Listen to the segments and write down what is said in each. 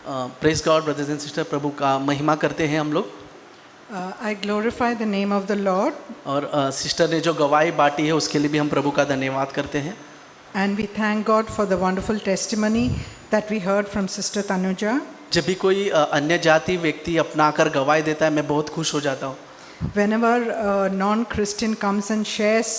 Praise God brothers and sister, प्रभु का महिमा करते हैं हम लोग। I glorify the name of the Lord, और सिस्टर ने जो गवाही बांटी है उसके लिए भी हम प्रभु का धन्यवाद करते हैं। and we thank God for the wonderful testimony that we heard from Sister Tanuja. जब भी कोई अन्य जाति व्यक्ति अपना आकर गवाही देता है मैं बहुत खुश हो जाता हूँ। Whenever a non-Christian comes and shares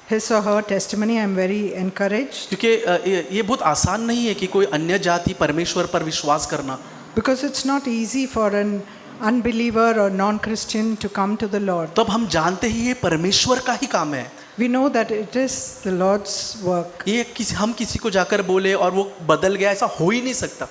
his or her testimony, I am very encouraged, क्योंकि ये बहुत आसान नहीं है कि कोई अन्य जाति परमेश्वर पर विश्वास करना, because it's not easy for an unbeliever or non-Christian to come to the Lord. तब हम जानते ही ये परमेश्वर का ही काम है। We know that it is the Lord's work. ये हम किसी को जाकर बोले और वो बदल गया, ऐसा हो ही नहीं सकता।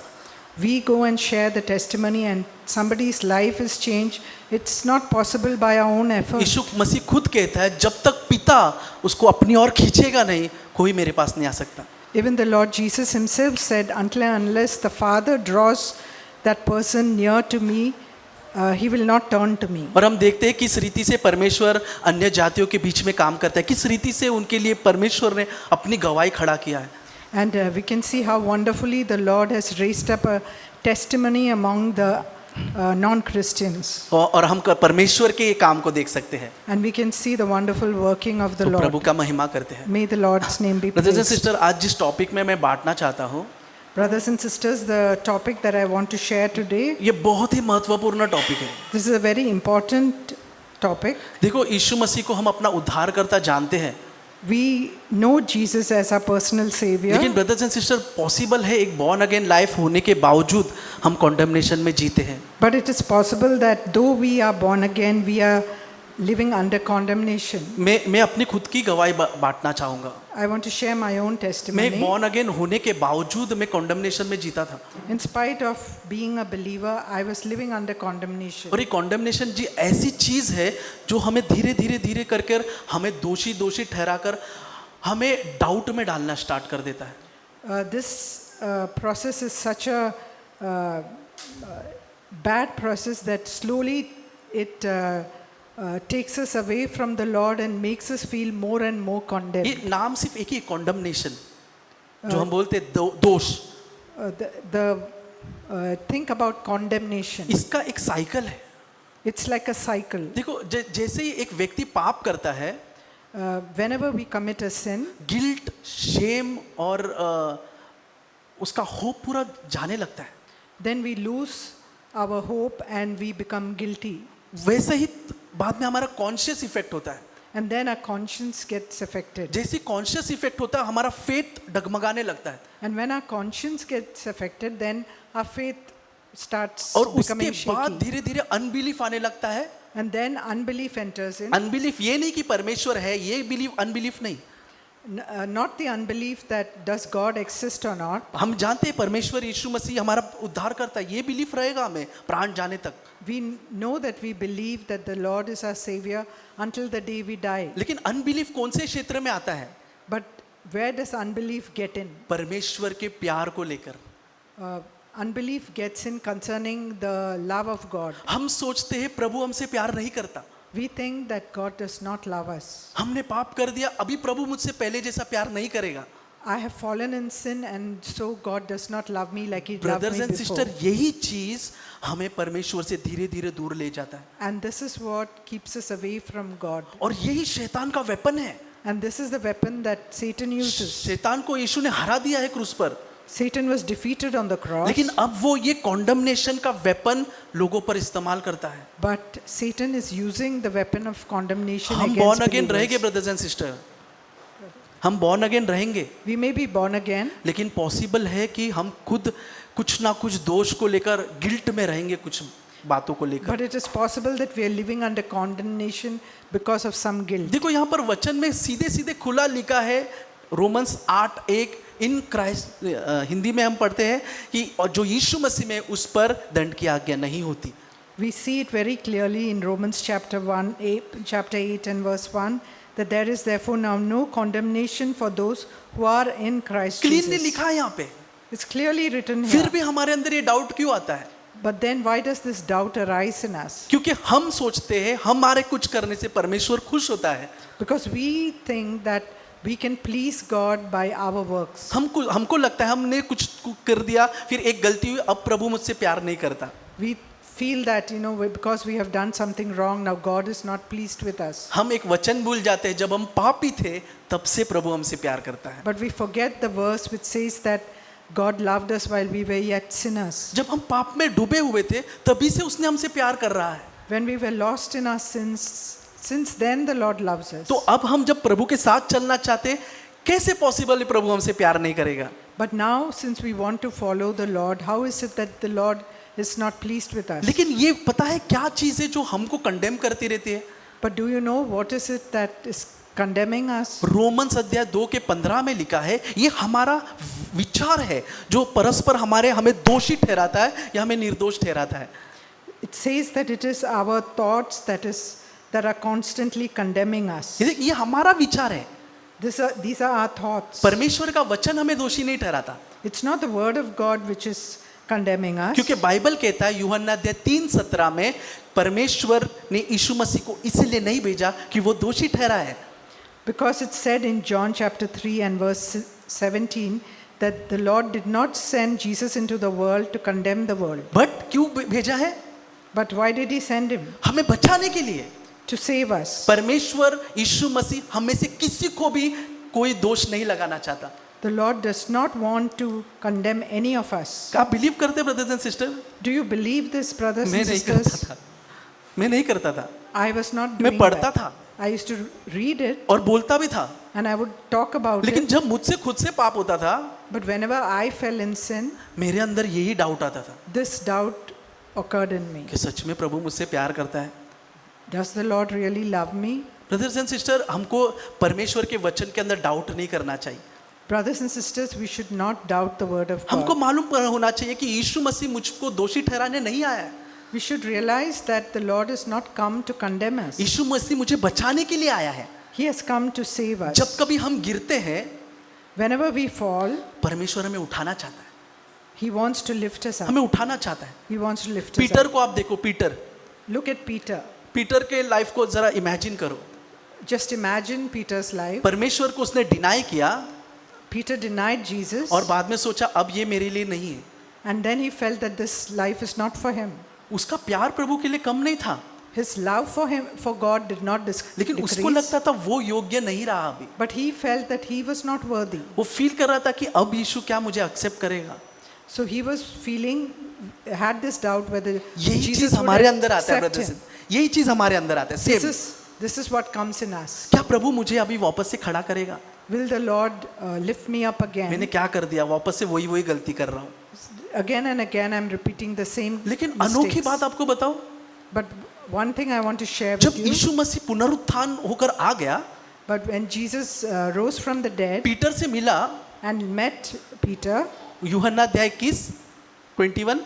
We go and share the testimony and somebody's life is changed. It's not possible by our own effort. यीशु मसीह खुद कहता है जब तक पिता उसको अपनी ओर खींचेगा नहीं कोई मेरे पास नहीं आ सकता। Even the Lord Jesus himself said, unless the Father draws that person near to me, he will not turn to me. और हम देखते हैं किस रीति से परमेश्वर अन्य जातियों के बीच में काम करता है, किस रीति से उनके लिए परमेश्वर ने अपनी गवाही खड़ा किया है। And we can see how wonderfully the Lord has raised up a testimony among the non-Christians. और हम परमेश्वर के ये काम को देख सकते हैं। And we can see the wonderful working of the तो Lord. प्रभु का महिमा करते हैं। May the Lord's name be brothers and praised. Sister, आज जिस टॉपिक में मैं बांटना चाहता हूँ Brothers and sisters, the topic that I want to share today, ये बहुत ही महत्वपूर्ण टॉपिक है। this is a very important topic. देखो, यीशु मसीह को हम अपना उद्धारकर्ता जानते हैं, We know Jesus as our personal savior. लेकिन ब्रदर्स एंड सिस्टर पॉसिबल है एक बॉर्न अगेन लाइफ होने के बावजूद हम कॉन्डेमनेशन में जीते हैं। But it is possible that though we are born again, we are living under condemnation. मैं अपनी खुद की गवाही बांटना चाहूँगा। I want to share my own मैं testimony. बॉर्न अगेन होने के बावजूद मैं कॉन्डेमनेशन में जीता था। In spite of being a believer, I was living under condemnation. और ये कॉन्डेमनेशन जी ऐसी चीज़ है जो हमें धीरे धीरे धीरे करके हमें दोषी ठहराकर हमें डाउट में डालना स्टार्ट कर देता है। This process is such a bad process that slowly it takes us away from the Lord and makes us feel more and more condemned. ये नाम सिर्फ एक ही कॉन्डेमनेशन जो हम बोलते हैं दोष, Think about condemnation. इसका एक साइकिल है। It's like a cycle. देखो जैसे ही एक व्यक्ति पाप करता है, Whenever we commit a sin, guilt, shame और उसका होप पूरा जाने लगता है। then we lose our hope and we become guilty. वैसे ही बाद में हमारा कॉन्शियस इफेक्ट होता है। And then our conscience gets affected. जैसे कॉन्शियस इफेक्ट होता है हमारा फेथ डगमगाने लगता है And when our conscience gets affected, then our faith starts और उसके becoming बाद shaky. धीरे धीरे अनबिलीफ आने लगता है। And then unbelief enters in. Unbelief ये नहीं कि परमेश्वर है, ये बिलीव अनबिलीफ नहीं। Not the unbelief that does God exist or not. हम जानते हैं परमेश्वर यीशु मसीह हमारा उद्धार करता है, ये बिलीफ रहेगा हमें प्राण जाने तक। We know that we believe that the Lord is our savior until the day we die. लेकिन अनबिलीफ कौन से क्षेत्र में आता है? But where does unbelief get in? परमेश्वर के प्यार को लेकर Unbelief gets in concerning the love of God. हम सोचते हैं प्रभु हमसे प्यार नहीं करता, We think that God does not love us. हमने पाप कर दिया, अभी प्रभु मुझसे पहले जैसा प्यार नहीं करेगा। I have fallen in sin and so God does not love me like he loved brothers me and before. Sister, यही चीज हमें परमेश्वर से धीरे धीरे दूर ले जाता है And this is what keeps us away from God. और यही शैतान का वेपन है। And this is the weapon that Satan uses. शैतान को यीशु ने हरा दिया है क्रूस पर, Satan was defeated on the cross. लेकिन अब वो ये कॉन्डमनेशन का वेपन लोगों पर इस्तेमाल करता है। But Satan is using the weapon of condemnation हम against बॉर्न अगेन believers. रहेंगे ब्रदर्स एंड सिस्टर, हम बॉर्न अगेन रहेंगे, We may be born again, लेकिन पॉसिबल है कि हम खुद कुछ ना कुछ दोष को लेकर गिल्ट में रहेंगे, कुछ बातों को लेकर। but it is possible that we are living under condemnation because of some guilt. देखो यहाँ पर वचन में सीधे सीधे खुला लिखा है, रोमन्स 8:1, इन क्राइस्ट, हिंदी में हम पढ़ते हैं कि और जो यीशु मसीह में उस पर दंड की आज्ञा नहीं होती। We see it very clearly in Romans chapter 8 and verse 1 that there is therefore now no condemnation for those who are in Christ cleanly Jesus. लिखा है यहाँ पे, It's clearly written फिर here. भी हमारे अंदर ये डाउट क्यों आता है? But then why does this doubt arise in us? क्योंकि हम सोचते हैं हमारे कुछ करने से परमेश्वर खुश होता है। Because we think that we can please God by our works. हमको लगता है हमने कुछ कर दिया, फिर एक गलती हुई, अब प्रभु मुझसे प्यार नहीं करता. We feel that, because we have done something wrong, now God is not pleased with us. हम एक वचन भूल जाते हैं, जब हम पापी थे तब से प्रभु हमसे प्यार करता है. But we forget the verse which says that God loved us while we were yet sinners. जब हम पाप में डूबे हुए थे तभी से उसने हमसे प्यार कर रहा है. When we were lost in our sins, since then the Lord loves us. तो अब हम जब प्रभु के साथ चलना चाहते, कैसे पॉसिबल है प्रभु हमसे प्यार नहीं करेगा? But now, since we want to follow the Lord, how is it that the Lord is not pleased with us? लेकिन ये पता है क्या चीज है जो हमको कंडेम करती रहती है? But do you know what is it that is condemning us? Romans अध्याय 2 के 15 में लिखा है, ये हमारा विचार है जो परस्पर हमें दोषी ठहराता है या हमें निर्दोष ठहराता है. It says that it is our thoughts that are constantly condemning us. ये हमारा विचार है. These are our thoughts. परमेश्वर का वचन हमें दोषी नहीं ठहराता. It's not the word of God which is condemning us. क्योंकि बाइबल कहता है यूहन्ना अध्याय 3:17 में परमेश्वर ने यीशु मसीह को इसलिए नहीं भेजा कि वो दोषी ठहरा है. Because it's said in John chapter 3 and verse 17 that the Lord did not send Jesus into the world to condemn the world. But क्यों भेजा है? But why did he send him? हमें बचाने के लिए. To save us. परमेश्वर यीशु मसीह हमें से किसी को भी कोई दोष नहीं लगाना चाहता. The Lord does not want to condemm any of us. आप बिलीव करते brothers and sister? Do you believe this, brothers मैं and नहीं करता sisters? था. मैं नहीं करता था. I was not मैं doing पढ़ता that. था I used to read it और बोलता भी था. and I would talk about लेकिन it. जब मुझसे खुद से पाप होता था, But whenever I fell in sin, मेरे अंदर यही डाउट आता था this doubt occurred in me. कि सच में प्रभु मुझसे प्यार करता है. Does the Lord really love me? Brothers and sister, हमको परमेश्वर के वचन के अंदर डाउट नहीं करना चाहिए. Brothers and sisters, we should not doubt the word of हमको God. मालूम होना चाहिए कि यीशु मसीह मुझको दोषी ठहराने नहीं आया है. We should realize that the Lord has not come to condemn us. यीशु मसीह मुझे बचाने के लिए आया है. He has come to save us. जब कभी हम गिरते हैं, Whenever we fall, परमेश्वर हमें उठाना चाहता है. He wants to lift us up. हमें उठाना चाहता है. He wants to lift us Peter up. को आप देखो. Look at Peter. पीटर के लाइफ को जरा इमेजिन करो. Just imagine Peter's life. परमेश्वर को उसने डिनाई किया Peter denied Jesus, और बाद में सोचा अब ये मेरे लिए नहीं है. and then he felt that this life is not for him. उसका प्यार प्रभु के लिए कम नहीं था, His love for God did not लेकिन उसको decrease, लगता था वो योग्य नहीं रहा अभी. but he felt that he was not worthy. वो फील कर रहा था कि अब यीशु क्या मुझे एक्सेप्ट करेगा. So he was had this doubt whether यही Jesus चीज would हमारे अंदर आता है accept ब्रदर्स. him. यही चीज हमारे अंदर आता है. Same. This is what comes in us. क्या प्रभु मुझे अभी वापस से खड़ा करेगा? Will the Lord lift me up मैंने again? क्या कर दिया? वापस से वही गलती कर रहा हूँ. Again and again I'm repeating the same लेकिन अनोखी mistakes. बात आपको बताओ, But one thing I want to share जब with you, यीशु मसीह पुनरुत्थान होकर आ गया, but when Jesus rose from the dead Peter से मिला. and met Peter यूहन्ना अध्याय 21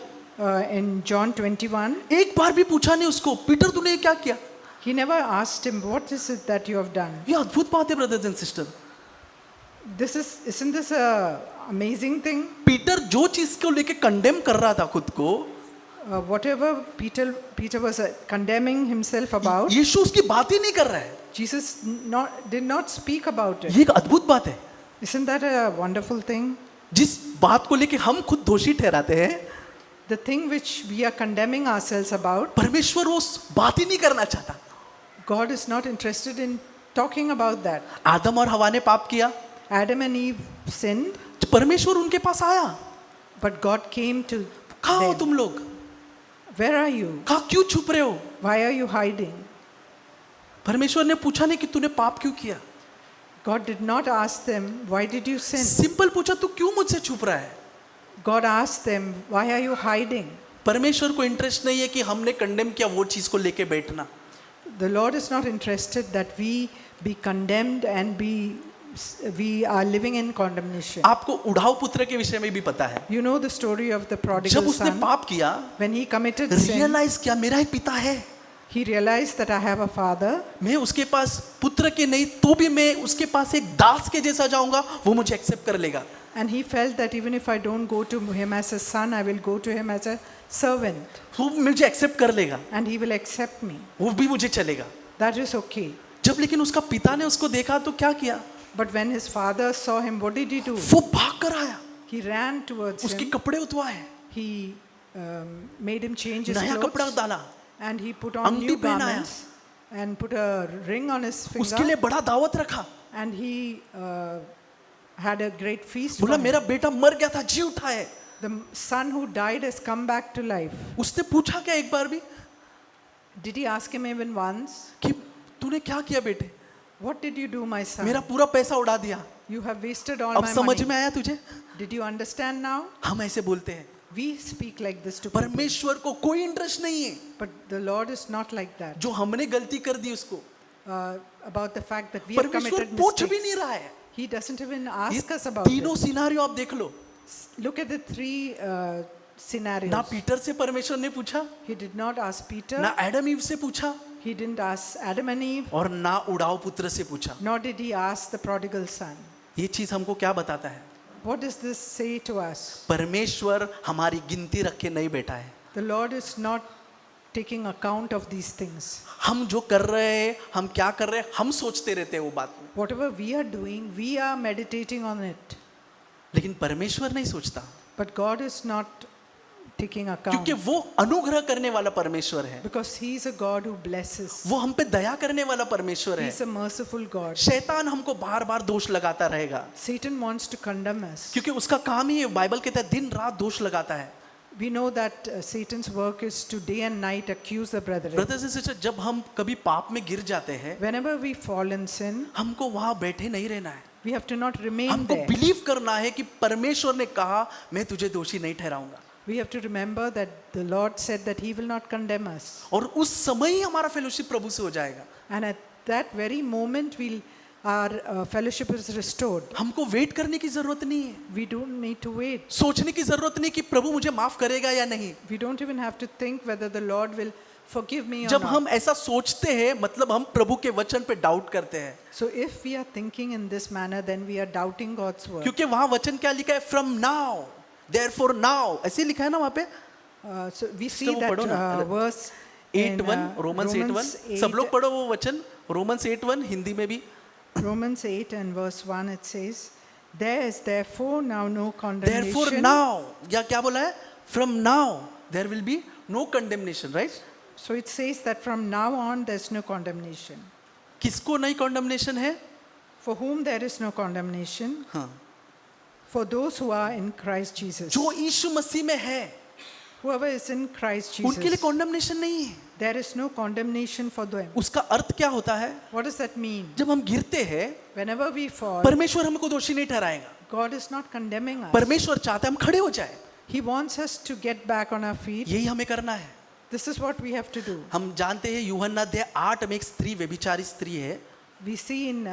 in John 21, एक बार भी पूछा नहीं उसको, पीटर तूने ये क्या किया? he never asked him, what is it that you have done? ये अद्भुत बात है brothers and sister. Isn't this a amazing thing? Peter जो चीज को लेके कंडेम कर रहा था खुद को, Whatever Peter was condemning himself about, यीशु उसकी बात ही नहीं कर रहा है. Jesus did not speak about it. ये एक अद्भुत बात है. Isn't that a wonderful thing? जिस बात को लेके हम खुद दोषी ठहराते हैं, The thing which we are condemning ourselves about, परमेश्वर उस बात ही नहीं करना चाहता. God is not interested in talking about that. आदम और हवा ने पाप किया, Adam and Eve sinned, परमेश्वर उनके पास आया. but God came to कहाँ हो them. तुम लोग? Where are you? कहाँ क्यों छुप रहे हो? Why are you hiding? परमेश्वर ने पूछा नहीं कि तूने पाप क्यों किया. God did not ask them, why did you sin? Simple पूछा, तू क्यों मुझसे छुप रहा है. God asked them, why are you hiding? परमेश्वर को इंटरेस्ट नहीं है कि हमने कंडेम किया वो चीज को लेके बैठना. The Lord is not interested that we be condemned and we are living in condemnation. आपको उड़ाव पुत्र के विषय में भी पता है. You know the story of the जब prodigal उसने son. पाप किया, When he committed sin, realise किया मेरा एक पिता है. he realized that I have a father. मैं उसके पास पुत्र के नहीं तो भी मैं उसके पास एक दास के जैसा जाऊंगा, वो मुझे एक्सेप्ट कर लेगा. And he felt that even if I don't go to him as a son, I will go to him as a servant. वो मुझे एक्सेप्ट कर लेगा, And he will accept me. वो भी मुझे चलेगा. That is okay. जब लेकिन उसका पिता ने उसको देखा तो क्या किया? But when his father saw him, what did he do? वो भाग कर आया, He ran towards उसके him. कपड़े उतवाए, He made him change his नया कपड़ा clothes, डाला, and he put on अंगठी new पहनाया, garments and put a ring on his उसके finger, लिए बड़ा दावत रखा, and he had a great feast for बोला him. मेरा बेटा मर गया था, जी उठा है. The son who died has come back to life. उसने पूछा क्या एक बार भी Did he ask him even once? कि तूने क्या किया बेटे, What did you do, my son? मेरा पूरा पैसा उड़ा दिया, You have wasted all अब my समझ money. में आया तुझे? Did you understand now? हम ऐसे बोलते हैं, We speak like this to people. परमेश्वर को कोई इंटरेस्ट नहीं है But the Lord is not like that. जो हमने गलती कर दी उसको. About the fact that we have परमेश्वर committed पूछ भी mistakes. नहीं रहा है. He doesn't even ये ask us about तीनों it. सिनारियो आप देख लो. Look at the three scenarios. ना पीटर से परमेश्वर ने पूछा, He did not ask Peter. ना एडम ईव से पूछा, He didn't ask Adam and Eve. और ना उड़ाव पुत्र से पूछा. Nor did he ask the prodigal son. ये चीज हमको क्या बताता है? What does this say to us? परमेश्वर हमारी गिनती रख के नहीं बैठा है. The Lord is not taking account of these things. हम जो कर रहे हैं, हम क्या कर रहे हैं, हम सोचते रहते हैं वो बात में, Whatever we are doing, we are meditating on it. लेकिन परमेश्वर नहीं सोचता, But God is not taking account. क्योंकि वो अनुग्रह करने वाला परमेश्वर है, Because He is a God who blesses. वो हम पे दया करने वाला परमेश्वर He है. is a merciful God. शैतान हमको बार बार दोष लगाता रहेगा, Satan wants to condemn us. क्योंकि उसका काम ही है, बाइबल कहता है दिन रात दोष लगाता है. We know that Satan's work is to day and night accuse the brethren. Brothers and sisters, जब हम कभी पाप में गिर जाते हैं, Whenever we fall in sin, हमको वहां बैठे नहीं रहना है. we have to not remain हमको there. बिलीव करना है कि परमेश्वर ने कहा मैं तुझे दोषी नहीं ठहराऊंगा, We have to remember that the Lord said that He will not condemn us. और उस समय ही हमारा फेलोशिप प्रभु से हो जाएगा. And at that very moment, our fellowship is restored. हमको वेट करने की जरूरत नहीं है, We don't need to wait. सोचने की जरूरत नहीं कि प्रभु मुझे माफ करेगा या नहीं. We don't even have to think whether the Lord will forgive me or जब not. हम ऐसा सोचते हैं, मतलब हम प्रभु के वचन पे डाउट करते हैं, So if we are thinking in this manner, then we are doubting God's word. क्योंकि वहां वचन क्या लिखा है, फ्रॉम नाउ therefore now, ऐसे लिखा है ना वहां पे. So we see वो that पढ़ो ना, verse in 8:1, रोमन्स 8:1, सब लोग पढ़ो वो वचन, रोमन्स 8:1 हिंदी में भी. Romans 8 and verse 1, it says, there is therefore now no therefore condemnation. now, या क्या बोला है, from now there will be no condemnation, right? So it says that from now on there's no condemnation. किसको नहीं condemnation है? For whom there is no condemnation, हाँ, for those who are in Christ Jesus. जो यीशु मसीह में है Whoever is in Christ उनके लिए Jesus, condemnation नहीं है. there is no condemnation for them. उसका अर्थ क्या होता है? What does that mean? जब हम गिरते हैं, Whenever we fall, परमेश्वर हमको दोषी नहीं ठहराएगा. God is not condemning us. परमेश्वर चाहता है हम खड़े हो जाए. He wants us to get back on our feet. यही हमें करना है. This is what we have to do. हम जानते हैं यूहन्ना अध्याय 8 में एक स्त्री व्यभिचारी स्त्री है. We see in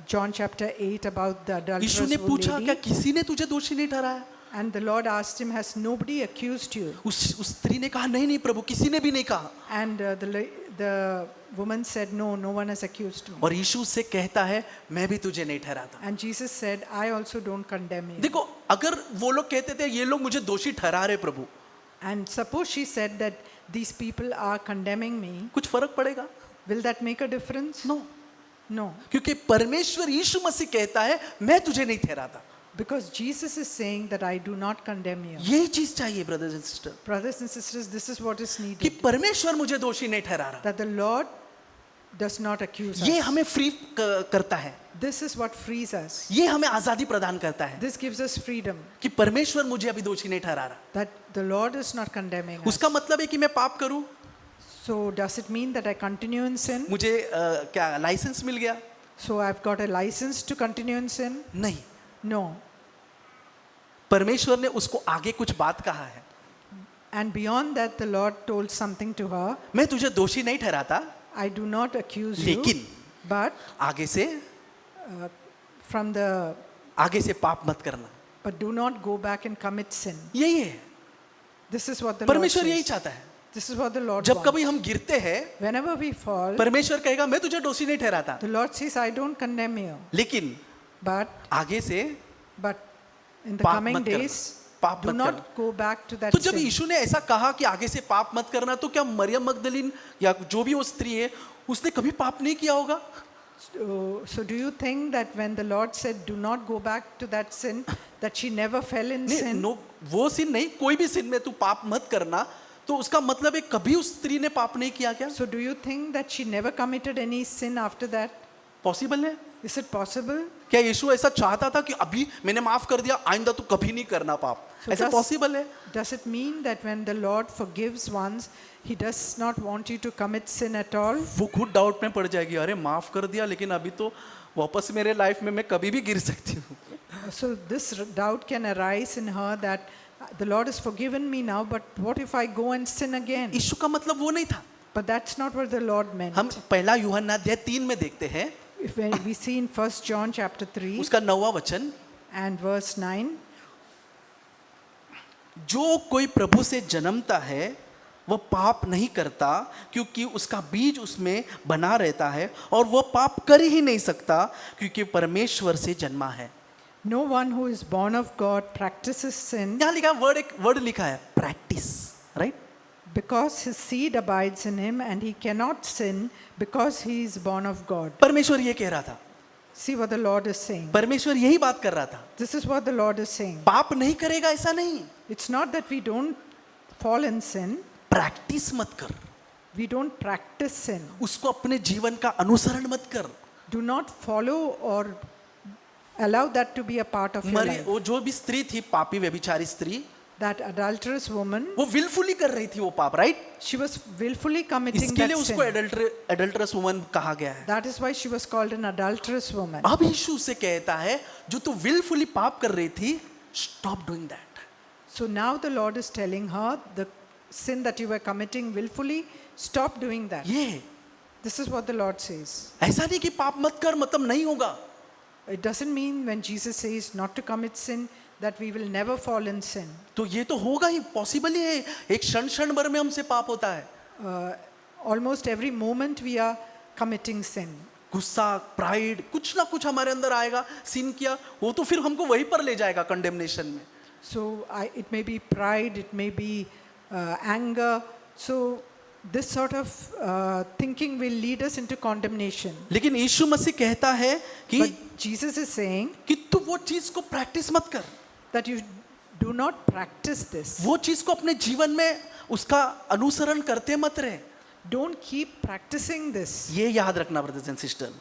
John chapter 8 about the यीशु ने adulterous पूछा क्या lady, किसी ने तुझे दोषी नहीं ठहराया? and the Lord asked him, has nobody accused you? उस स्त्री ने कहा नहीं नहीं प्रभु, किसी ने भी नहीं कहा. And the woman said, no, no one has accused me. और यीशु से कहता है मैं भी तुझे नहीं ठहराता. And Jesus said, I also don't condemn you. देखो, अगर वो लोग कहते थे ये लोग मुझे दोषी ठहरा रहे प्रभु, And suppose she said that these people are condemning me, कुछ फर्क पड़ेगा? will that make a difference? No, No. क्योंकि परमेश्वर यीशु मसीह कहता है मैं तुझे नहीं ठहराता. Because Jesus is saying that I do not condemn you. यही चीज चाहिए brothers and sister, Brothers and sisters, this is what is कि needed. परमेश्वर मुझे दोषी नहीं ठहरा रहा. That the Lord does not accuse ये us. हमें फ्री करता है, This is what frees us. ये हमें आजादी प्रदान करता है This gives us freedom. कि परमेश्वर मुझे अभी दोषी नहीं ठहरा रहा. That the Lord is not condemning us. उसका मतलब है कि मैं पाप करूं, So does it mean that I continue in sin? मुझे क्या लाइसेंस मिल गया? So I've got a license to continue in sin? नहीं, No. परमेश्वर ने उसको आगे कुछ बात कहा है. And beyond that, the Lord told something to her. मैं तुझे दोषी नहीं ठहराता, I do not accuse you, लेकिन but आगे से from the आगे से पाप मत करना. but do not go back and commit sin. यही है, This is what the Lord परमेश्वर यही says. चाहता है. This is what the Lord जब wants. कभी हम गिरते हैं, Whenever we fall, परमेश्वर कहेगा मैं तुझे दोषी नहीं ठहराता, the Lord says, I don't condemn you, लेकिन but आगे से in the पाप coming मत करना, days, पाप do मत not करना. go back to that तो जब sin. यीशु ने ऐसा कहा कि आगे से पाप मत करना, तो क्या मरियम मगदलीन या जो भी वो स्त्री है उसने कभी पाप नहीं किया होगा? So do you think that when the Lord said, "Do not go back to that sin," that she never fell in नहीं sin? नो, वो सिन नहीं, कोई भी सिन में तू पाप मत करना, तो उसका मतलब है कभी उस स्त्री ने पाप नहीं किया क्या? So do you think that she never committed any sin after that? Possible है? Is it possible? क्या यीशु ऐसा चाहता था कि अभी मैंने माफ कर दिया, आइंदा तू कभी नहीं करना पाप? So ऐसा पॉसिबल है? does it mean that when the Lord forgives once, He does not want you to commit sin at all? वो खुद डाउट में पड़ जाएगी, अरे माफ कर दिया लेकिन अभी तो वापस मेरे लाइफ में मैं कभी भी गिर सकती हूँ. So this doubt can arise in her that the Lord has forgiven me now, but what if I go and sin again? यीशु का मतलब वो नहीं था. But that's not what the Lord meant. हम पहला यूहन्ना अध्याय 3 में देखते हैं, If we see in 1 John chapter 3 उसका 9वां वचन, and verse 9, जो कोई प्रभु से जन्मता है वह पाप नहीं करता, क्योंकि उसका बीज उसमें बना रहता है, और वह पाप कर ही नहीं सकता क्योंकि परमेश्वर से जन्मा है. no one who is born of God practices sin, यहाँ लिखा वर्ड, एक वर्ड लिखा है practice, right? because his seed abides in him, and he cannot sin because he is born of God. परमेश्वर ये कह रहा था, See what the Lord is saying. परमेश्वर यही बात कर रहा था. This is what the Lord is saying. पाप नहीं करेगा ऐसा नहीं, It's not that we don't fall in sin, practice मत कर, we don't practice sin. उसको अपने जीवन का अनुसरण मत कर. Do not follow or allow that to be a part of your मरी life. वो जो भी स्त्री थी, पापी व्यभिचारी स्त्री, That adulterous woman, वो विलफुली कर रही थी वो पाप, right? she was willfully committing इसके लिए that उसको sin. एडल्टरस वुमन कहा गया है. That is why she was called an adulterous woman. अब यीशु से कहता है, जो तू विलफुली पाप कर रही थी, stop doing that. So now the Lord is telling her, the sin that you were committing willfully, stop doing that. ये This is what the Lord says. ऐसा नहीं कि पाप मत कर मतलब नहीं होगा. It doesn't mean when Jesus says not to commit sin that we will never fall in sin. तो ये तो होगा ही, पॉसिबल ही है. एक क्षण क्षण भर में हमसे पाप होता है. Almost every moment we are committing sin. गुस्सा, प्राइड, कुछ ना कुछ हमारे अंदर आएगा. सिन किया, वो तो फिर हमको वहीं पर ले जाएगा, कंडेमनेशन में. So it may be pride, it may be anger. So this sort of thinking will lead us into condemnation. लेकिन यीशु मसीह कहता है कि But Jesus is saying कि तू वो चीज को प्रैक्टिस मत कर, that you do not practice this. वो चीज को अपने जीवन में उसका अनुसरण करते मत रहे. Don't keep practicing this. ये याद रखना brothers and sister,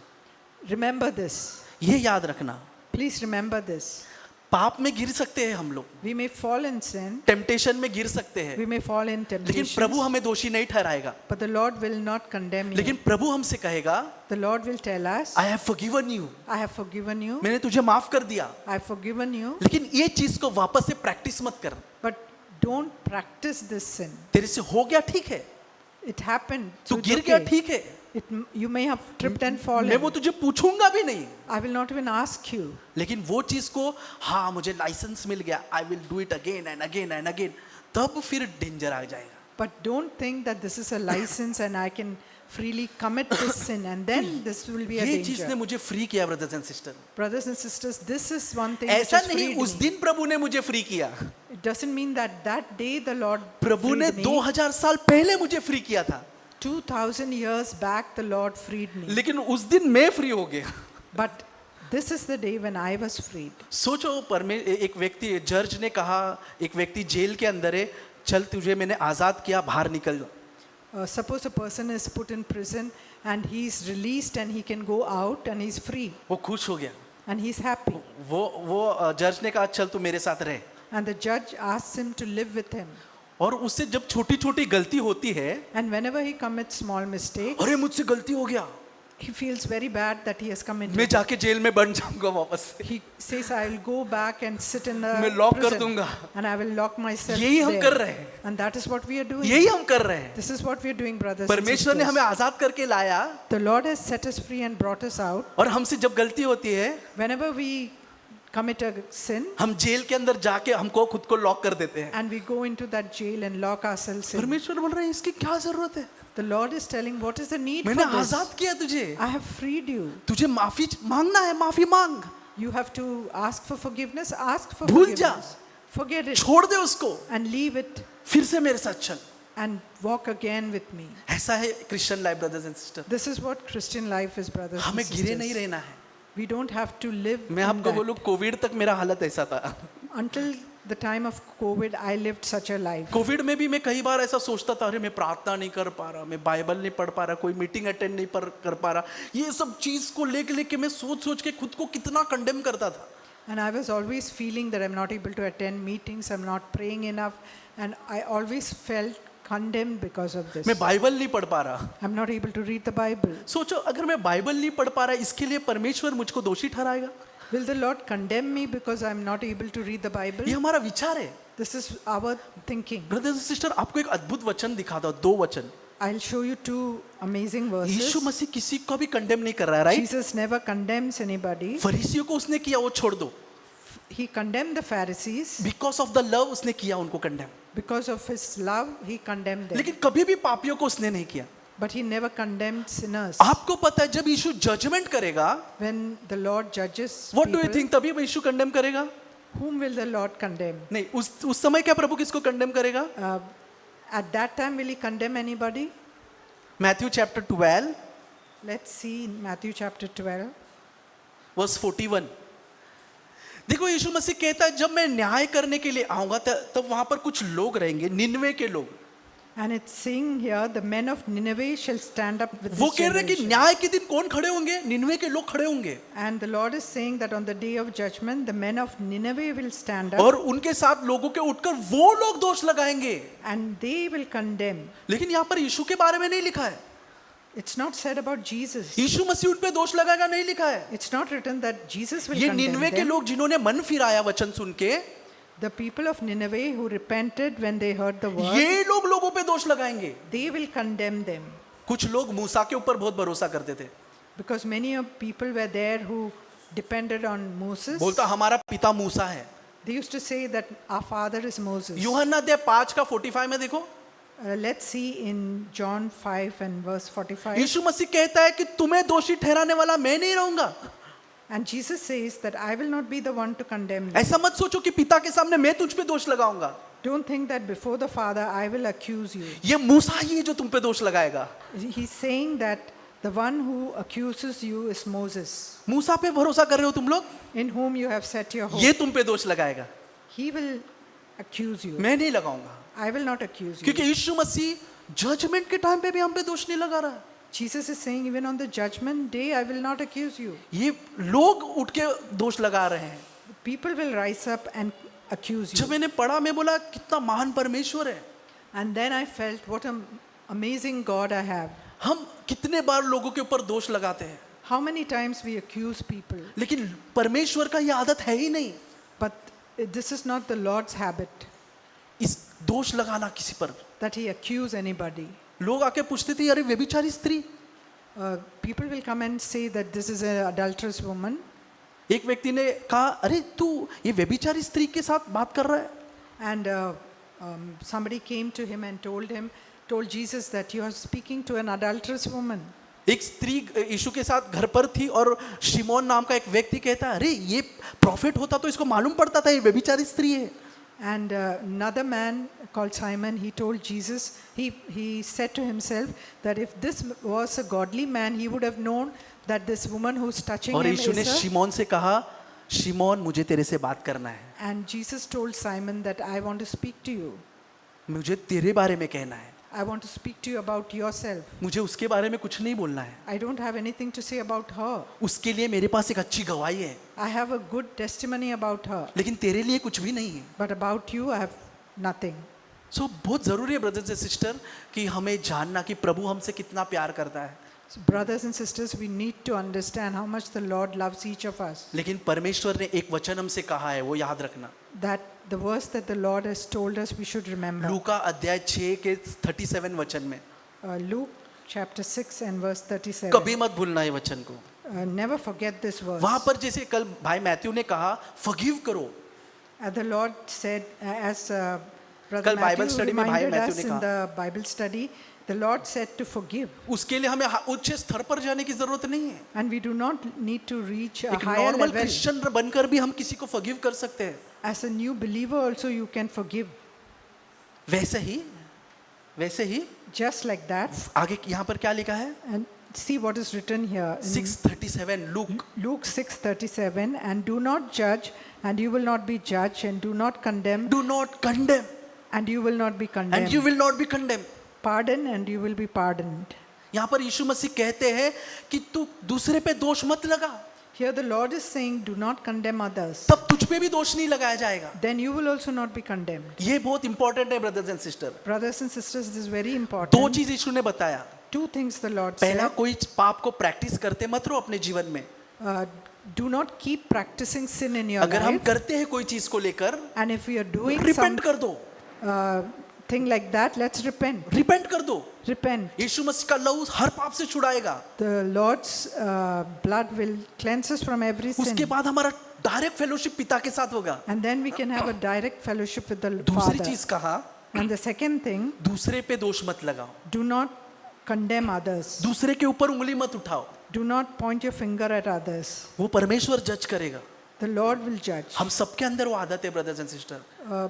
Remember this. ये याद रखना. Please remember this. पाप में गिर सकते हैं हम लोग, We may fall in sin, temptation में गिर सकते हैं, we may fall in लेकिन temptation, प्रभु हमें दोषी नहीं ठहराएगा. but the Lord will not condemn you. लेकिन प्रभु हमसे कहेगा, The Lord will tell us, I have forgiven you, I have forgiven you, मैंने तुझे माफ कर दिया. I have forgiven you, लेकिन ये चीज को वापस से प्रैक्टिस मत कर. but don't practice this sin. तेरे से हो गया ठीक है, It happened. तू So it's गिर गया okay. ठीक है, You may have tripped and मैं fallen. वो तुझे पूछूंगा भी नहीं. I will not even ask you. लेकिन वो चीज को, हाँ मुझे लाइसेंस मिल गया, I will do it again and again and again, तब फिर डेंजर आ जाएगा. But don't think that this is a license and I can freely commit this sin and then this will be a ये चीज ने danger. मुझे free किया brothers and sister. Brothers and sisters, this is one thing which ऐसा has नहीं freed उस me. दिन प्रभु ने मुझे फ्री किया, It doesn't mean that that day the Lord प्रभु ने freed me. 2000 साल पहले मुझे फ्री किया था, 2000 years back the Lord freed me. लेकिन उस दिन मैं फ्री हो गया. But this is the day when I was freed. सोचो, एक व्यक्ति, जज ने कहा, एक व्यक्ति जेल के अंदर है, चल तुझे मैंने आजाद किया, बाहर निकल जाओ. Suppose a person is put in prison and he's released and he can go out and he's free वो खुश हो गया. and he's happy. वो जज ने कहा चल तू मेरे साथ रहे. And the judge asks him to live with him. और उससे जब छोटी छोटी गलती होती है, And whenever he commits small mistakes, अरे मुझसे गलती हो गया, he feels very bad that he has मैं committed. जाके जेल में बन जाऊंगा वापस से, He says, I will go back and sit in the मैं लॉक कर prison दूंगा. and I will lock myself यही हम there. कर रहे हैं, And that is what we are doing. यही हम कर रहे हैं. This is what we are doing, brothers and परमेश्वर ने sisters. हमें आजाद करके लाया, The Lord has set us free and brought us out. और हमसे जब गलती होती है, Whenever we commit a sin हम जेल के अंदर जाके हमको खुद को लॉक कर देते हैं. and we go into that jail and lock ourselves in. परमेश्वर बोल रहे हैं इसकी क्या जरूरत है, The Lord is telling, what is the need for मैंने this? आजाद किया तुझे, I have freed you. तुझे माफी मांगना है, माफी मांग, You have to ask for forgiveness. Ask for भूल जा, forgiveness. Forget it छोड़ दे उसको, and leave it फिर से मेरे साथ चल. and walk again with me. ऐसा है Christian life brothers and sister. This is what Christian life is, brothers and हमें गिरे नहीं sisters. रहना है। We don't have to live मैं in आपको that. बोलूं, कोविड तक मेरा हालत ऐसा था। Until the time of COVID, I lived such a life. Covid में भी मैं कई बार ऐसा सोचता था, अरे मैं प्रार्थना नहीं कर पा रहा, मैं बाइबल नहीं पढ़ पा रहा, कोई मीटिंग अटेंड नहीं कर पा रहा। ये सब चीज को लेके मैं सोच के खुद को कितना कंडेम करता था। And I was always feeling that I'm not able to attend meetings, I'm not praying enough, and I always felt condemned because of this. मैं बाइबल नहीं पढ़ पा रहा। I'm not able to read the Bible. सोचो, अगर मैं Bible नहीं पढ़ पा रहा, इसके लिए परमेश्वर मुझको दोषी ठहराएगा? Will the Lord condemn me because I'm not able to read the Bible? ये हमारा विचार है। This is our thinking. Brothers and sister, आपको एक अद्भुत वचन दिखाता हूं, 2 वचन। I'll show you 2 amazing Yeshu verses. मसीह किसी को भी कंडेम नहीं कर रहा है, right? Jesus never condemns anybody. फरीसियों को उसने किया, वो छोड़ दो। He condemned the Pharisees. Because of the love उसने किया उनको condemn, Because of his love, he condemned them. लेकिन कभी भी पापियों को उसने नहीं किया। But he never condemned sinners. आपको पता है, जब यीशु जजमेंट करेगा, When the Lord judges what do you people, think, तभी यीशु कंडेम करेगा? whom will the Lord condemn? नहीं, उस समय क्या प्रभु किसको कंडेम करेगा? At that time, will he condemn anybody? Matthew chapter 12 Let's see in Matthew chapter 12. Verse 41। देखो, यीशु मसीह कहता है, जब मैं न्याय करने के लिए आऊंगा तब वहां पर कुछ लोग रहेंगे, निनवे के लोग। And it's saying here, the men of Nineveh shall stand up with वो this कह रहे हैं कि generation. न्याय के दिन कौन खड़े होंगे? निनवे के लोग खड़े होंगे, And the Lord is saying that on the day of judgment, the men of Nineveh will stand up और उनके साथ लोगों के उठकर वो लोग दोष लगाएंगे। and they will condemn. लेकिन यहाँ पर यीशु के बारे में नहीं लिखा है। It's not said about Jesus. यीशु मसीह उन पे दोष लगाएगा, नहीं लिखा है। It's not written that Jesus will ये condemn निनवे के them. लोग जिन्होंने मन फिराया वचन सुन के, The people of Nineveh who repented when they heard the word, ये लोग लोगों पे दोष लगाएंगे। they will condemn them. कुछ लोग मूसा के ऊपर बहुत भरोसा करते थे, Because many of people were there who depended on Moses. बोलता हमारा पिता मूसा है। They used to say that our father is Moses. यूहन्ना अध्याय 5 का 45 में देखो, Let's see in John 5 and verse 45. यीशु मसीह कहता है कि तुम्हें दोषी ठहराने वाला मैं नहीं रहूंगा। And Jesus says that I will not be the one to condemn you. ऐसा मत सोचो कि पिता के सामने मैं तुझ पे दोष लगाऊंगा। Don't think that before the Father I will accuse you. ये मूसा ही है जो तुम पे दोष लगाएगा। He's saying that the one who accuses you is Moses, मूसा पे भरोसा कर रहे हो तुम लोग, in whom you have set your hope. ये तुम पे दोष लगाएगा, He will accuse you. मैं नहीं लगाऊंगा। I will not accuse you. क्योंकि यीशु मसीह जजमेंट के टाइम पे भी हम पे दोष नहीं लगा रहा। Jesus is saying, even on the judgment day, I will not accuse you. ये लोग उठ के दोष लगा रहे हैं। People will rise up and accuse जब you. मैंने पढ़ा, मैं बोला कितना महान परमेश्वर है। And then I felt, what an amazing God I have. हम कितने बार लोगों के ऊपर दोष लगाते हैं, How many times we accuse people. लेकिन परमेश्वर का ये आदत है ही नहीं, But this is not the Lord's habit, इस दोष लगाना किसी पर। that he accuse anybody. लोग आके पूछते थे, अरे व्यभिचारी स्त्री। People will come and say that this is an adulterous woman. एक व्यक्ति ने कहा, अरे तू ये व्यभिचारी स्त्री के साथ बात कर रहा है। And somebody came to him and told Jesus that you are speaking to an adulterous woman. एक स्त्री यीशु के साथ घर पर थी, और शिमोन नाम का एक व्यक्ति कहता है, अरे ये प्रॉफिट होता तो इसको मालूम पड़ता था ये व्यभिचारी स्त्री है। And another man called Simon, he told Jesus, he said to himself that if this was a godly man, he would have known that this woman who's touching और him यीशु ने is a... शिमोन से कहा, शिमोन मुझे तेरे से बात करना है, And Jesus told Simon that I want to speak to you. मुझे तेरे बारे में कहना है, I want to speak to you about yourself. मुझे उसके बारे में कुछ नहीं बोलना है। I don't have anything to say about her. उसके लिए मेरे पास एक अच्छी गवाही है, I have a good testimony about her. लेकिन तेरे लिए कुछ भी नहीं है। But about you, I have nothing. सो बहुत जरूरी है ब्रदर्स एंड सिस्टर कि हमें जानना कि प्रभु हमसे कितना प्यार करता है। So brothers and sisters, we need to understand how much the Lord loves each of us. लेकिन परमेश्वर ने एक वचन हमसे कहा है, वो याद रखना। That the verse that the Lord has told us, we should remember. लूका अध्याय 6 के 37 वचन में, Luke chapter 6 and verse 37. कभी मत भूलना ये वचन को। Never forget this verse. वहां पर जैसे कल भाई मैथ्यू ने कहा, फॉरगिव करो। The Lord said, as Brother कल बाइबल Matthew स्टडी में भाई reminded मैथ्यू us ने in कहा, the Bible study, the Lord said to forgive. उसके लिए हमें उच्च स्तर पर जाने की जरूरत नहीं है। And we do not need to reach a एक higher नॉर्मल level. क्रिश्चियन बनकर भी हम किसी को फॉरगिव कर सकते हैं। As a new believer also you can forgive. वैसे ही just like that. आगे यहाँ पर क्या लिखा है? And see what is written here in 6:37 look. Luke 6:37, and do not judge, and you will not be judged, and do not condemn, Do not condemn and you will not be condemned. and you will not be condemned. Pardon, and you will be pardoned. यहाँ पर यीशु मसीह कहते हैं कि तू दूसरे पे दोष मत लगा, Here the Lord is saying, do not condemn others. तब तुझ पे भी दोष नहीं लगाया जाएगा. Then you will also not be condemned. ये बहुत इंपॉर्टेंट है brothers and sister. Brothers and sisters, this is very दो important. चीज यीशु ने बताया. Two things the Lord पहला, said. कोई पाप को प्रैक्टिस करते मत रहो अपने जीवन में. Do not keep practicing sin in your अगर हम life. करते हैं कोई चीज को लेकर, And if we are doing some repent कर दो. thing like that, let's repent. Repent कर दो. Repent. यीशु मसीह का लहू हर पाप से छुड़ाएगा. The Lord's blood will cleanse us from every sin. उसके बाद हमारा डायरेक्ट फेलोशिप पिता के साथ होगा. And then we can have a direct fellowship with the दूसरी Father. चीज कहा, And the second thing, दूसरे पे दोष मत लगाओ. do not condemn others. दूसरे के ऊपर उंगली मत उठाओ. Do not point your finger at others. वो परमेश्वर जज करेगा. The Lord will judge. हम सबके अंदर वो आदत है brothers and sister.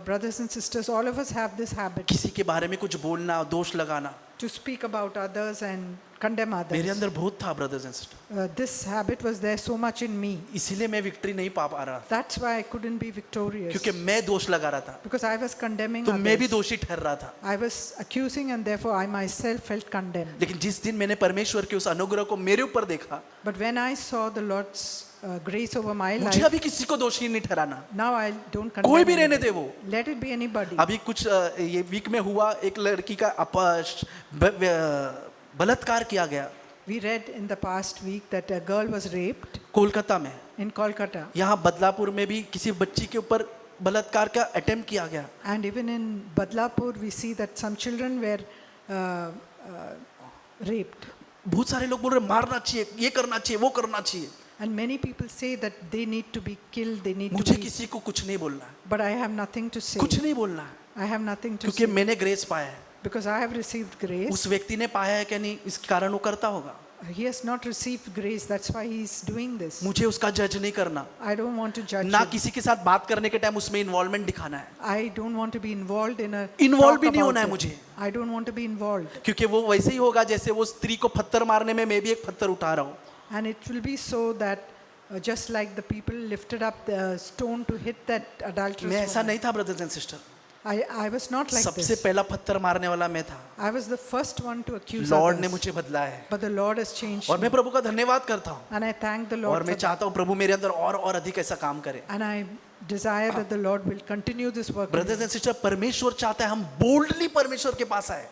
Brothers and sisters, all of us have this habit किसी के बारे में कुछ बोलना, दोष लगाना. to speak about others and condemn मेरे others. अंदर बहुत था brothers and sister. This habit was there so much in me. इसीलिए मैं विक्ट्री नहीं पा रहा था, That's why I couldn't be victorious. क्योंकि मैं दोष लगा रहा था, Because I was condemning तो मैं भी others. दोषी ठहर रहा था. I was accusing, and therefore I myself felt condemned. लेकिन जिस दिन मैंने परमेश्वर के उस अनुग्रह को मेरे ऊपर देखा, But when I saw the Lord's grace over my मुझे life, अभी किसी को दोषी नहीं ठहराना. now I don't कोई condemn भी रहने anybody. दे वो. Let it be anybody. अभी कुछ ये वीक में हुआ, एक लड़की का बलात्कार किया गया We read in the past week that a girl was raped Kolkata में. in Kolkata. यहाँ बदलापुर में भी किसी बच्ची के ऊपर बलात्कार का अटेम्प्ट किया गया. And even in Badlapur, we see that some children were raped. बहुत सारे लोग बोल रहे मारना चाहिए, ये करना चाहिए, वो करना चाहिए. And many people say that they need to be killed, they need to मुझे be... किसी को कुछ नहीं बोलना है, But I have nothing to say. कुछ नहीं बोलना है, I have nothing to क्योंकि say. मैंने ग्रेस पाया है. Because I have received grace. उस व्यक्ति ने पाया है कि नहीं, इस कारण वो करता होगा. He has not received grace, that's why he is doing this. मुझे उसका जज नहीं करना, I don't want to judge ना him. किसी के साथ बात करने के टाइम उसमें इन्वॉल्वमेंट दिखाना है. I don't want to be involved in a Involved talk भी नहीं about होना है it. मुझे. I don't want to be involved. क्योंकि वो वैसे ही होगा जैसे वो स्त्री को पत्थर मारने में मैं भी एक पत्थर उठा रहा हूँ. And it will be so that just like the people lifted up the stone to hit that adulterous मैं ऐसा woman. नहीं था brothers and sister. I was not like सबसे this. पहला पत्थर मारने वाला मैं था. I was the first one to accuse Lord ने others. मुझे बदला है But the Lord has changed और me. मैं प्रभु का धन्यवाद करता हूँ. And I thank the और Lord मैं for that. चाहता हूँ प्रभु मेरे अंदर और अधिक ऐसा काम करे. And I desire that the Lord will continue this work. in brothers me. And sister, परमेश्वर चाहता है हम बोल्डली परमेश्वर के पास आए.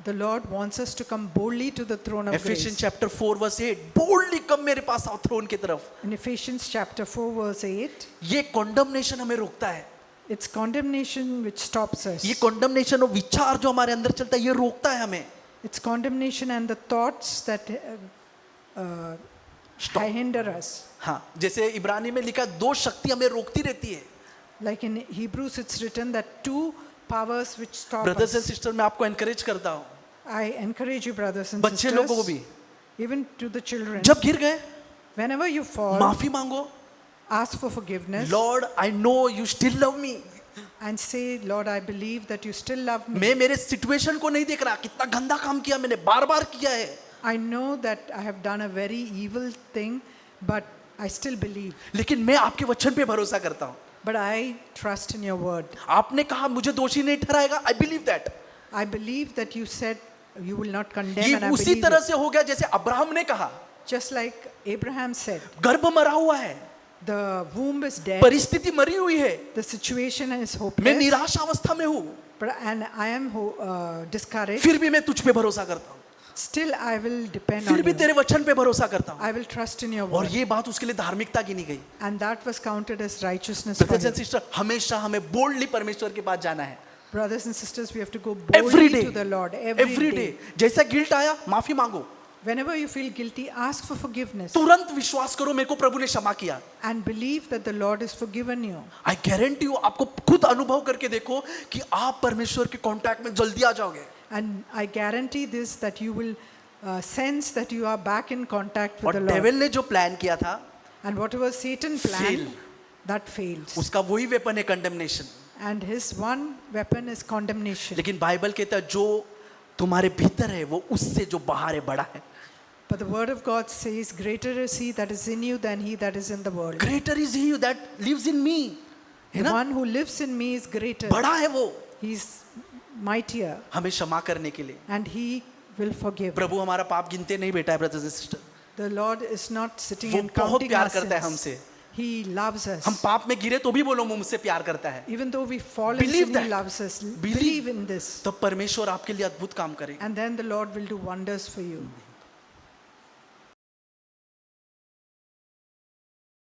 The Lord wants us to come boldly to the throne of efficiency grace. Chapter 4 verse 8, boldly come मेरे पास आओ थ्रोन की तरफ. In Ephesians chapter 4 verse 8, ये कॉन्डमनेशन हमें रोकता है. it's condemnation which stops us. ये कॉन्डमनेशन और विचार जो हमारे अंदर चलता है, ये रोकता है हमें. It's condemnation and the thoughts that Stop. hinder us. हाँ, जैसे इब्रानी में लिखा, दो शक्ति हमें रोकती रहती है. Like in Hebrews, it's written that two powers which stop brothers and us. Sister, मैं आपको एनकरेज करता हूँ, I encourage you, brothers and बच्चे लोगों को sisters, भी, even to the children, जब गिर गए whenever you fall, माफी मांगो. ask for forgiveness Lord, I know you still love me. and say, Lord, I believe that you still love me. मैं मेरे सिचुएशन को नहीं देख रहा, कितना गंदा काम किया मैंने, बार बार किया है, I know that I have done a very evil thing, but I still believe. लेकिन मैं आपके वचन पे भरोसा करता हूँ. But I trust in your word. आपने कहा मुझे दोषी नहीं ठहराएगा, I believe that. I believe that you said you will not condemn, ये and I उसी believe तरह it. से हो गया जैसे अब्राहम ने कहा. Just like Abraham said, गर्भ मरा हुआ है, the womb is dead, परिस्थिति मरी हुई है, the situation is मैं hopeless, निराश अवस्था में हूँ, and I am discouraged. फिर भी मैं तुझ पे भरोसा करता हूँ, Still, I will depend फिर on भी you. तेरे वचन पे भरोसा करता हूँ. I will trust in your और word. ये बात उसके लिए धार्मिकता गिनी गई. And that was counted as righteousness for brothers and him. Sister, हमेशा हमें बोल्डली परमेश्वर के पास जाना है. Brothers and sisters, we have to go Every boldly day. to the Lord every day. जैसा गिल्ट आया, माफी मांगो. Whenever you feel guilty, ask for forgiveness तुरंत विश्वास करो, मेरे को प्रभु ने क्षमा किया. and believe that the Lord has forgiven you. I guarantee you, आपको खुद अनुभव करके देखो कि आप परमेश्वर के कांटेक्ट में जल्दी आ जाओगे. And I guarantee this, that you will sense that you are back in contact with और the Lord. डेविल ने जो प्लान किया था, And whatever Satan Fail. planned, that fails. उसका वही वेपन है, condemnation. And his one weapon is condemnation. लेकिन Bible कहता है जो तुम्हारे भीतर है वो उससे जो बाहर है बड़ा है. But the word of God says, greater is he that is in you than he that is in the world. Greater is he that lives in me. है The ना? one who lives in me is greater. बड़ा है वो He's mightier हमें क्षमा करने के लिए. and he will forgive. प्रभु हमारा पाप गिनते नहीं बेटा है brothers and sister. The Lord is not sitting वो and बहुत counting प्यार our करता है sins. हमसे. He loves us. हम पाप में गिरे तो भी बोलो वो मुझसे प्यार करता है. Even though we fall in Believe sin, that. he loves us. Believe. Believe in this. तब परमेश्वर आपके लिए अद्भुत काम करेगा. And then the Lord will do wonders for you.